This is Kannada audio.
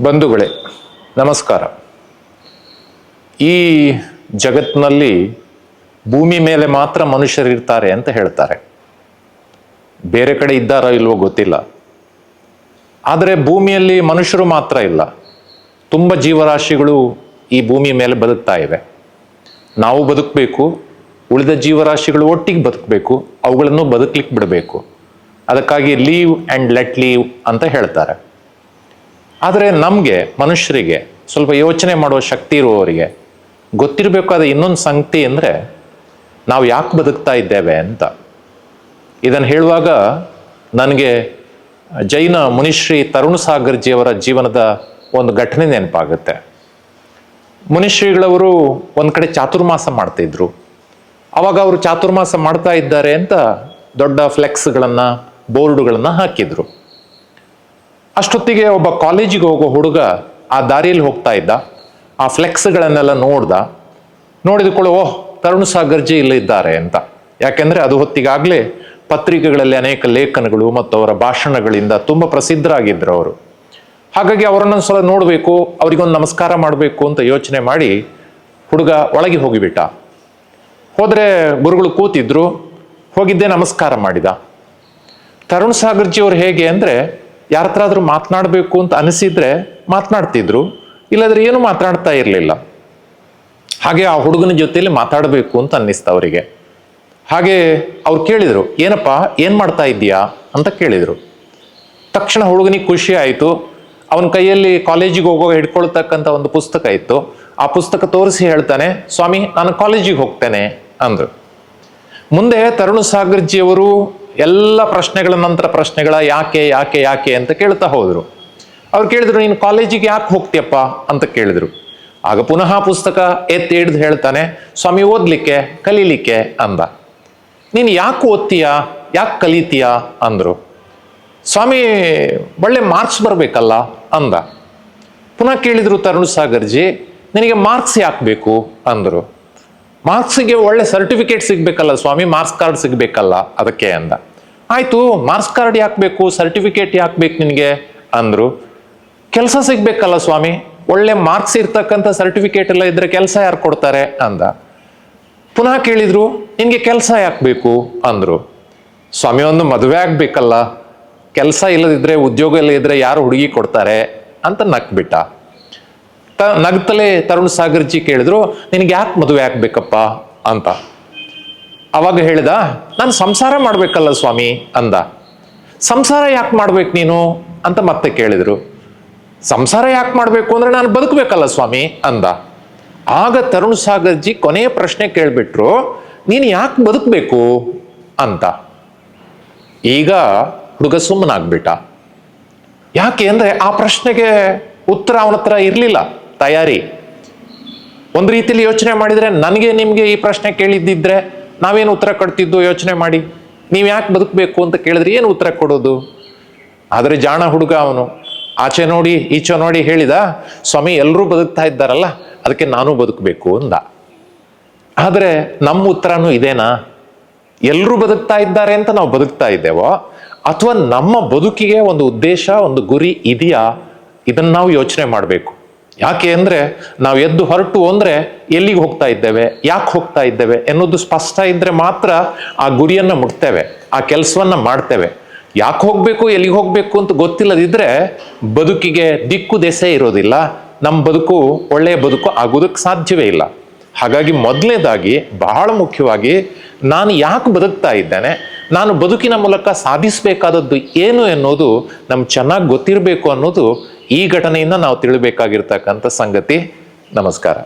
ಬಂಧುಗಳೇ ನಮಸ್ಕಾರ. ಈ ಜಗತ್ತಿನಲ್ಲಿ ಭೂಮಿ ಮೇಲೆ ಮಾತ್ರ ಮನುಷ್ಯರಿರ್ತಾರೆ ಅಂತ ಹೇಳ್ತಾರೆ. ಬೇರೆ ಕಡೆ ಇದ್ದಾರೋ ಇಲ್ವೋ ಗೊತ್ತಿಲ್ಲ. ಆದರೆ ಭೂಮಿಯಲ್ಲಿ ಮನುಷ್ಯರು ಮಾತ್ರ ಇಲ್ಲ, ತುಂಬ ಜೀವರಾಶಿಗಳು ಈ ಭೂಮಿ ಮೇಲೆ ಬದುಕ್ತಾ ಇವೆ. ನಾವು ಬದುಕಬೇಕು, ಉಳಿದ ಜೀವರಾಶಿಗಳು ಒಟ್ಟಿಗೆ ಬದುಕಬೇಕು, ಅವುಗಳನ್ನು ಬದುಕಲಿಕ್ಕೆ ಬಿಡಬೇಕು. ಅದಕ್ಕಾಗಿ ಲೀವ್ ಆ್ಯಂಡ್ ಲೆಟ್ ಲೀವ್ ಅಂತ ಹೇಳ್ತಾರೆ. ಆದರೆ ನಮಗೆ ಮನುಷ್ಯರಿಗೆ ಸ್ವಲ್ಪ ಯೋಚನೆ ಮಾಡುವ ಶಕ್ತಿ ಇರುವವರಿಗೆ ಗೊತ್ತಿರಬೇಕಾದ ಇನ್ನೊಂದು ಸಂಗತಿ ಅಂದರೆ ನಾವು ಯಾಕೆ ಬದುಕ್ತಾ ಇದ್ದೇವೆ ಅಂತ. ಇದನ್ನು ಹೇಳುವಾಗ ನನಗೆ ಜೈನ ಮುನಿಶ್ರೀ ತರುಣ್ ಸಾಗರ್ಜಿಯವರ ಜೀವನದ ಒಂದು ಘಟನೆ ನೆನಪಾಗುತ್ತೆ. ಮುನಿಶ್ರೀಗಳವರು ಒಂದು ಕಡೆ ಚಾತುರ್ಮಾಸ ಮಾಡ್ತಿದ್ರು. ಅವಾಗ ಅವರು ಚಾತುರ್ಮಾಸ ಮಾಡ್ತಾ ಇದ್ದಾರೆ ಅಂತ ದೊಡ್ಡ ಫ್ಲೆಕ್ಸ್ಗಳನ್ನು ಬೋರ್ಡುಗಳನ್ನು ಹಾಕಿದ್ರು. ಅಷ್ಟೊತ್ತಿಗೆ ಒಬ್ಬ ಕಾಲೇಜಿಗೆ ಹೋಗೋ ಹುಡುಗ ಆ ದಾರಿಯಲ್ಲಿ ಹೋಗ್ತಾ ಇದ್ದ. ಆ ಫ್ಲೆಕ್ಸ್ಗಳನ್ನೆಲ್ಲ ನೋಡಿದುಕೊಳ್ಳೋ ಓಹ್ ತರುಣ್ ಸಾಗರ್ಜಿ ಇಲ್ಲಿದ್ದಾರೆ ಅಂತ. ಯಾಕೆಂದರೆ ಅದು ಹೊತ್ತಿಗಾಗಲೇ ಪತ್ರಿಕೆಗಳಲ್ಲಿ ಅನೇಕ ಲೇಖನಗಳು ಮತ್ತು ಅವರ ಭಾಷಣಗಳಿಂದ ತುಂಬ ಪ್ರಸಿದ್ಧರಾಗಿದ್ದರು ಅವರು. ಹಾಗಾಗಿ ಅವರನ್ನೊಂದು ಸಲ ನೋಡಬೇಕು, ಅವರಿಗೊಂದು ನಮಸ್ಕಾರ ಮಾಡಬೇಕು ಅಂತ ಯೋಚನೆ ಮಾಡಿ ಹುಡುಗ ಒಳಗೆ ಹೋಗಿಬಿಟ್ಟ. ಹೋದರೆ ಗುರುಗಳು ಕೂತಿದ್ರು. ಹೋಗಿದ್ದೆ ನಮಸ್ಕಾರ ಮಾಡಿದ. ತರುಣ್ ಸಾಗರ್ಜಿ ಅವರು ಹೇಗೆ ಅಂದರೆ ಯಾರ ಹತ್ರ ಆದರೂ ಮಾತನಾಡಬೇಕು ಅಂತ ಅನಿಸಿದ್ರೆ ಮಾತನಾಡ್ತಿದ್ರು, ಇಲ್ಲದ್ರೆ ಏನು ಮಾತನಾಡ್ತಾ ಇರಲಿಲ್ಲ. ಹಾಗೆ ಆ ಹುಡುಗನ ಜೊತೆಯಲ್ಲಿ ಮಾತಾಡಬೇಕು ಅಂತ ಅನ್ನಿಸ್ತು ಅವರಿಗೆ. ಹಾಗೆ ಅವ್ರು ಕೇಳಿದರು, ಏನಪ್ಪ ಏನು ಮಾಡ್ತಾ ಇದ್ದೀಯಾ ಅಂತ ಕೇಳಿದರು. ತಕ್ಷಣ ಹುಡುಗನಿಗೆ ಖುಷಿ ಆಯಿತು. ಅವನ ಕೈಯಲ್ಲಿ ಕಾಲೇಜಿಗೆ ಹೋಗೋ ಹಿಡ್ಕೊಳ್ತಕ್ಕಂಥ ಒಂದು ಪುಸ್ತಕ ಇತ್ತು. ಆ ಪುಸ್ತಕ ತೋರಿಸಿ ಹೇಳ್ತಾನೆ, ಸ್ವಾಮಿ ನಾನು ಕಾಲೇಜಿಗೆ ಹೋಗ್ತೇನೆ ಅಂದರು. ಮುಂದೆ ತರುಣ್ ಸಾಗರ್ಜಿಯವರು ಎಲ್ಲ ಪ್ರಶ್ನೆಗಳ ನಂತರ ಪ್ರಶ್ನೆಗಳ ಯಾಕೆ ಯಾಕೆ ಯಾಕೆ ಅಂತ ಕೇಳ್ತಾ ಹೋದರು. ಅವ್ರು ಕೇಳಿದ್ರು, ನೀನು ಕಾಲೇಜಿಗೆ ಯಾಕೆ ಹೋಗ್ತೀಯಪ್ಪ ಅಂತ ಕೇಳಿದ್ರು. ಆಗ ಪುನಃ ಪುಸ್ತಕ ಎತ್ತಿ ಹಿಡ್ದು ಹೇಳ್ತಾನೆ, ಸ್ವಾಮಿ ಓದಲಿಕ್ಕೆ ಕಲೀಲಿಕ್ಕೆ ಅಂದ. ನೀನು ಯಾಕೆ ಓದ್ತೀಯಾ ಯಾಕೆ ಕಲಿತೀಯಾ ಅಂದರು. ಸ್ವಾಮಿ ಒಳ್ಳೆ ಮಾರ್ಕ್ಸ್ ಬರಬೇಕಲ್ಲ ಅಂದ. ಪುನಃ ಕೇಳಿದ್ರು ತರುಣ್ ಸಾಗರ್ಜಿ, ನಿನಗೆ ಮಾರ್ಕ್ಸ್ ಯಾಕೆ ಬೇಕು ಅಂದರು. ಮಾರ್ಕ್ಸಿಗೆ ಒಳ್ಳೆ ಸರ್ಟಿಫಿಕೇಟ್ ಸಿಗ್ಬೇಕಲ್ಲ ಸ್ವಾಮಿ, ಮಾರ್ಕ್ಸ್ ಕಾರ್ಡ್ ಸಿಗ್ಬೇಕಲ್ಲ ಅದಕ್ಕೆ ಅಂದ. ಆಯಿತು, ಮಾರ್ಕ್ಸ್ ಕಾರ್ಡ್ ಯಾಕೆ ಬೇಕು, ಸರ್ಟಿಫಿಕೇಟ್ ಯಾಕೆ ಬೇಕು ನಿನಗೆ ಅಂದರು. ಕೆಲಸ ಸಿಗ್ಬೇಕಲ್ಲ ಸ್ವಾಮಿ, ಒಳ್ಳೆ ಮಾರ್ಕ್ಸ್ ಇರ್ತಕ್ಕಂಥ ಸರ್ಟಿಫಿಕೇಟ್ ಎಲ್ಲ ಇದ್ರೆ ಕೆಲಸ ಯಾರು ಕೊಡ್ತಾರೆ ಅಂದ. ಪುನಃ ಕೇಳಿದ್ರು, ನಿನಗೆ ಕೆಲಸ ಯಾಕೆ ಬೇಕು ಅಂದರು. ಸ್ವಾಮಿ ಒಂದು ಮದುವೆ ಆಗಬೇಕಲ್ಲ, ಕೆಲಸ ಇಲ್ಲದಿದ್ದರೆ ಉದ್ಯೋಗ ಇಲ್ಲದಿದ್ದರೆ ಯಾರು ಹುಡುಗಿ ಕೊಡ್ತಾರೆ ಅಂತ ನಕ್ಬಿಟ್ಟ. ನಗ್ತಲೇ ತರುಣ್ ಸಾಗರ್ಜಿ ಕೇಳಿದ್ರು, ನಿನಗೆ ಯಾಕೆ ಮದುವೆ ಆಗ್ಬೇಕಪ್ಪ ಅಂತ. ಅವಾಗ ಹೇಳಿದ, ನಾನು ಸಂಸಾರ ಮಾಡ್ಬೇಕಲ್ಲ ಸ್ವಾಮಿ ಅಂದ. ಸಂಸಾರ ಯಾಕೆ ಮಾಡ್ಬೇಕು ನೀನು ಅಂತ ಮತ್ತೆ ಕೇಳಿದ್ರು. ಸಂಸಾರ ಯಾಕೆ ಮಾಡಬೇಕು ಅಂದ್ರೆ ನಾನು ಬದುಕಬೇಕಲ್ಲ ಸ್ವಾಮಿ ಅಂದ. ಆಗ ತರುಣ್ ಸಾಗರ್ಜಿ ಕೊನೆಯ ಪ್ರಶ್ನೆ ಕೇಳಿಬಿಟ್ರು, ನೀನು ಯಾಕೆ ಬದುಕಬೇಕು ಅಂತ. ಈಗ ಹುಡುಗ ಸುಮ್ಮನಾಗ್ಬಿಟ್ಟ. ಯಾಕೆ ಅಂದ್ರೆ ಆ ಪ್ರಶ್ನೆಗೆ ಉತ್ತರ ಅವನ ಹತ್ರ ಇರಲಿಲ್ಲ, ತಯಾರಿ. ಒಂದು ರೀತಿಯಲ್ಲಿ ಯೋಚನೆ ಮಾಡಿದರೆ ನನಗೆ ನಿಮಗೆ ಈ ಪ್ರಶ್ನೆ ಕೇಳಿದ್ದಿದ್ರೆ ನಾವೇನು ಉತ್ತರ ಕೊಡ್ತಿದ್ದು ಯೋಚನೆ ಮಾಡಿ. ನೀವು ಯಾಕೆ ಬದುಕಬೇಕು ಅಂತ ಕೇಳಿದ್ರೆ ಏನು ಉತ್ತರ ಕೊಡೋದು? ಆದರೆ ಜಾಣ ಹುಡುಗ ಅವನು ಆಚೆ ನೋಡಿ ಈಚೆ ನೋಡಿ ಹೇಳಿದ, ಸ್ವಾಮಿ ಎಲ್ಲರೂ ಬದುಕ್ತಾ ಇದ್ದಾರಲ್ಲ ಅದಕ್ಕೆ ನಾನು ಬದುಕಬೇಕು ಅಂದ. ಆದರೆ ನಮ್ಮ ಉತ್ತರನೂ ಇದೇನಾ? ಎಲ್ಲರೂ ಬದುಕ್ತಾ ಇದ್ದಾರೆ ಅಂತ ನಾವು ಬದುಕ್ತಾ ಇದ್ದೇವೋ, ಅಥವಾ ನಮ್ಮ ಬದುಕಿಗೆ ಒಂದು ಉದ್ದೇಶ ಒಂದು ಗುರಿ ಇದೆಯಾ? ಇದನ್ನು ನಾವು ಯೋಚನೆ ಮಾಡಬೇಕು. ಯಾಕೆ ಅಂದರೆ ನಾವು ಎದ್ದು ಹೊರಟು ಅಂದರೆ ಎಲ್ಲಿಗೆ ಹೋಗ್ತಾ ಇದ್ದೇವೆ, ಯಾಕೆ ಹೋಗ್ತಾ ಇದ್ದೇವೆ ಎನ್ನುವುದು ಸ್ಪಷ್ಟ ಇದ್ದರೆ ಮಾತ್ರ ಆ ಗುರಿಯನ್ನು ಮುಟ್ತೇವೆ, ಆ ಕೆಲಸವನ್ನು ಮಾಡ್ತೇವೆ. ಯಾಕೆ ಹೋಗಬೇಕು ಎಲ್ಲಿಗೆ ಹೋಗಬೇಕು ಅಂತ ಗೊತ್ತಿಲ್ಲದಿದ್ದರೆ ಬದುಕಿಗೆ ದಿಕ್ಕು ದೆಸೆ ಇರೋದಿಲ್ಲ, ನಮ್ಮ ಬದುಕು ಒಳ್ಳೆಯ ಬದುಕು ಆಗೋದಕ್ಕೆ ಸಾಧ್ಯವೇ ಇಲ್ಲ. ಹಾಗಾಗಿ ಮೊದಲನೇದಾಗಿ ಬಹಳ ಮುಖ್ಯವಾಗಿ ನಾನು ಯಾಕೆ ಬದುಕ್ತಾ ಇದ್ದೇನೆ, ನಾನು ಬದುಕಿನ ಮೂಲಕ ಸಾಧಿಸಬೇಕಾದದ್ದು ಏನು ಎನ್ನುವುದು ನಮ್ಗೆ ಚೆನ್ನಾಗಿ ಗೊತ್ತಿರಬೇಕು ಅನ್ನೋದು ಈ ಘಟನೆಯಿಂದ ನಾವು ತಿಳಿಬೇಕಾಗಿರ್ತಕ್ಕಂಥ ಸಂಗತಿ. ನಮಸ್ಕಾರ.